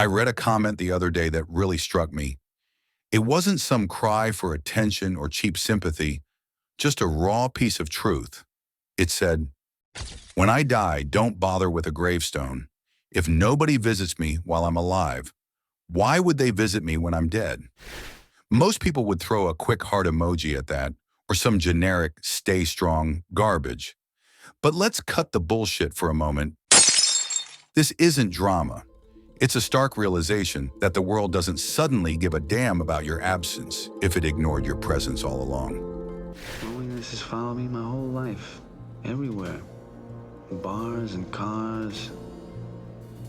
I read a comment the other day that really struck me. It wasn't some cry for attention or cheap sympathy, just a raw piece of truth. It said, "When I die, don't bother with a gravestone. If nobody visits me while I'm alive, why would they visit me when I'm dead?" Most people would throw a quick heart emoji at that, or some generic "stay strong" garbage. But let's cut the bullshit for a moment. This isn't drama. It's a stark realization that the world doesn't suddenly give a damn about your absence if it ignored your presence all along. Loneliness has followed me my whole life, everywhere. Bars and cars,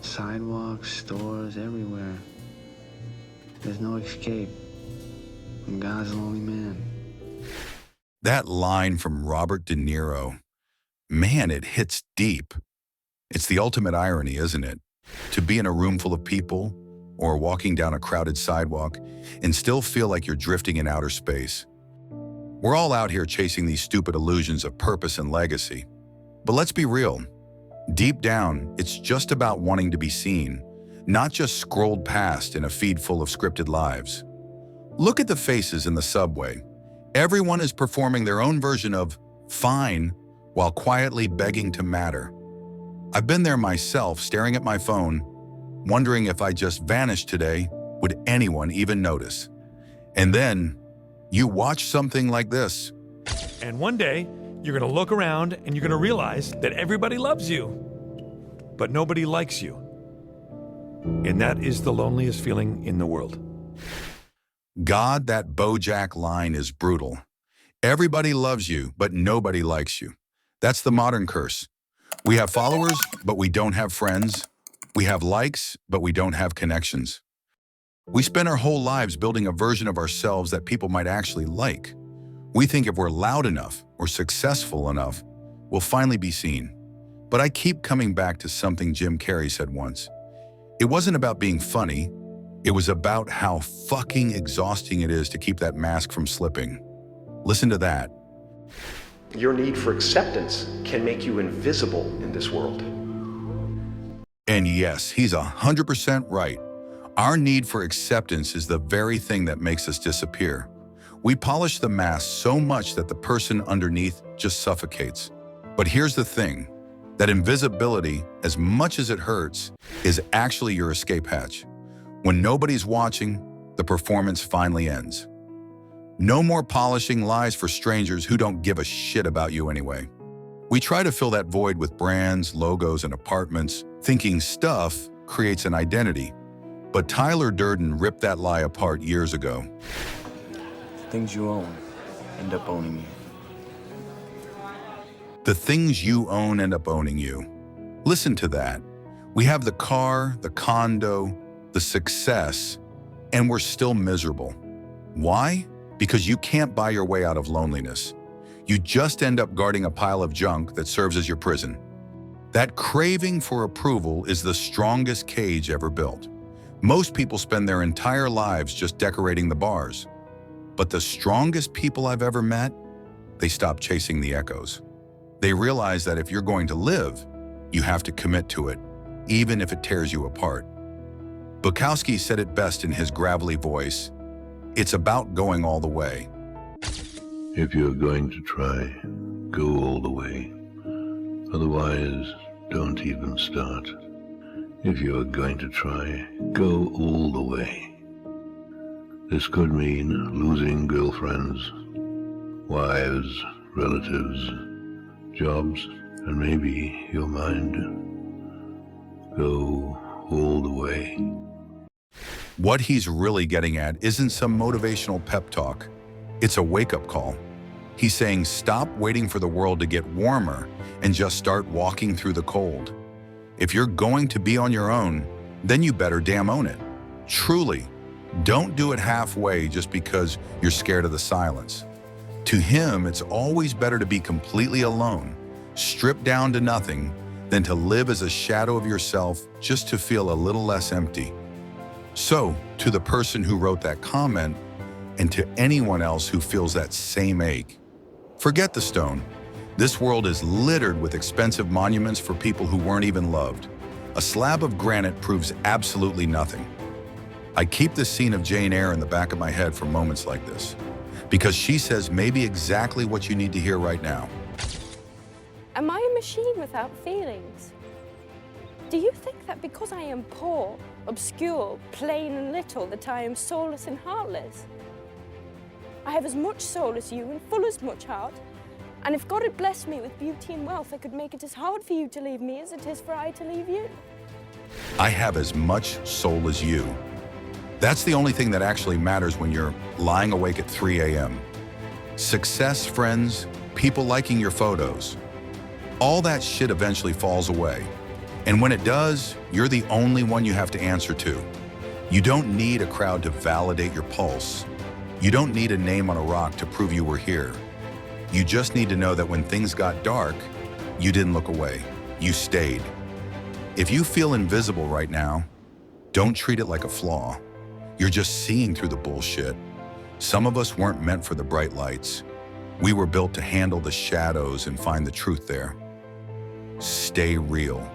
sidewalks, stores, everywhere. There's no escape. I'm God's lonely man. That line from Robert De Niro, man, it hits deep. It's the ultimate irony, isn't it? To be in a room full of people or walking down a crowded sidewalk and still feel like you're drifting in outer space. We're all out here chasing these stupid illusions of purpose and legacy. But let's be real. Deep down, it's just about wanting to be seen, not just scrolled past in a feed full of scripted lives. Look at the faces in the subway. Everyone is performing their own version of fine while quietly begging to matter. I've been there myself, staring at my phone, wondering if I just vanished today, would anyone even notice? And then you watch something like this. And one day, you're going to look around and you're going to realize that everybody loves you, but nobody likes you. And that is the loneliest feeling in the world. God, that BoJack line is brutal. Everybody loves you, but nobody likes you. That's the modern curse. We have followers, but we don't have friends. We have likes, but we don't have connections. We spend our whole lives building a version of ourselves that people might actually like. We think if we're loud enough or successful enough, we'll finally be seen. But I keep coming back to something Jim Carrey said once. It wasn't about being funny. It was about how fucking exhausting it is to keep that mask from slipping. Listen to that. Your need for acceptance can make you invisible in this world. And yes, he's 100% right. Our need for acceptance is the very thing that makes us disappear. We polish the mask so much that the person underneath just suffocates. But here's the thing, that invisibility, as much as it hurts, is actually your escape hatch. When nobody's watching, the performance finally ends. No more polishing lies for strangers who don't give a shit about you anyway. We try to fill that void with brands, logos, and apartments, thinking stuff creates an identity. But Tyler Durden ripped that lie apart years ago. The things you own end up owning you. The things you own end up owning you. Listen to that. We have the car, the condo, the success, and we're still miserable. Why? Because you can't buy your way out of loneliness. You just end up guarding a pile of junk that serves as your prison. That craving for approval is the strongest cage ever built. Most people spend their entire lives just decorating the bars. But the strongest people I've ever met, they stop chasing the echoes. They realize that if you're going to live, you have to commit to it, even if it tears you apart. Bukowski said it best in his gravelly voice, "It's about going all the way." If you're going to try, go all the way. Otherwise, don't even start. If you're going to try, go all the way. This could mean losing girlfriends, wives, relatives, jobs, and maybe your mind. Go all the way. What he's really getting at isn't some motivational pep talk. It's a wake-up call. He's saying stop waiting for the world to get warmer and just start walking through the cold. If you're going to be on your own, then you better damn own it. Truly, don't do it halfway just because you're scared of the silence. To him, it's always better to be completely alone, stripped down to nothing, than to live as a shadow of yourself just to feel a little less empty. So, to the person who wrote that comment, and to anyone else who feels that same ache, forget the stone. This world is littered with expensive monuments for people who weren't even loved. A slab of granite proves absolutely nothing. I keep this scene of Jane Eyre in the back of my head for moments like this, because she says maybe exactly what you need to hear right now. Am I a machine without feelings? Do you think that because I am poor, obscure, plain and little, that I am soulless and heartless? I have as much soul as you and full as much heart. And if God had blessed me with beauty and wealth, I could make it as hard for you to leave me as it is for I to leave you. I have as much soul as you. That's the only thing that actually matters when you're lying awake at 3 a.m. Success, friends, people liking your photos, all that shit eventually falls away. And when it does, you're the only one you have to answer to. You don't need a crowd to validate your pulse. You don't need a name on a rock to prove you were here. You just need to know that when things got dark, you didn't look away. You stayed. If you feel invisible right now, don't treat it like a flaw. You're just seeing through the bullshit. Some of us weren't meant for the bright lights. We were built to handle the shadows and find the truth there. Stay real.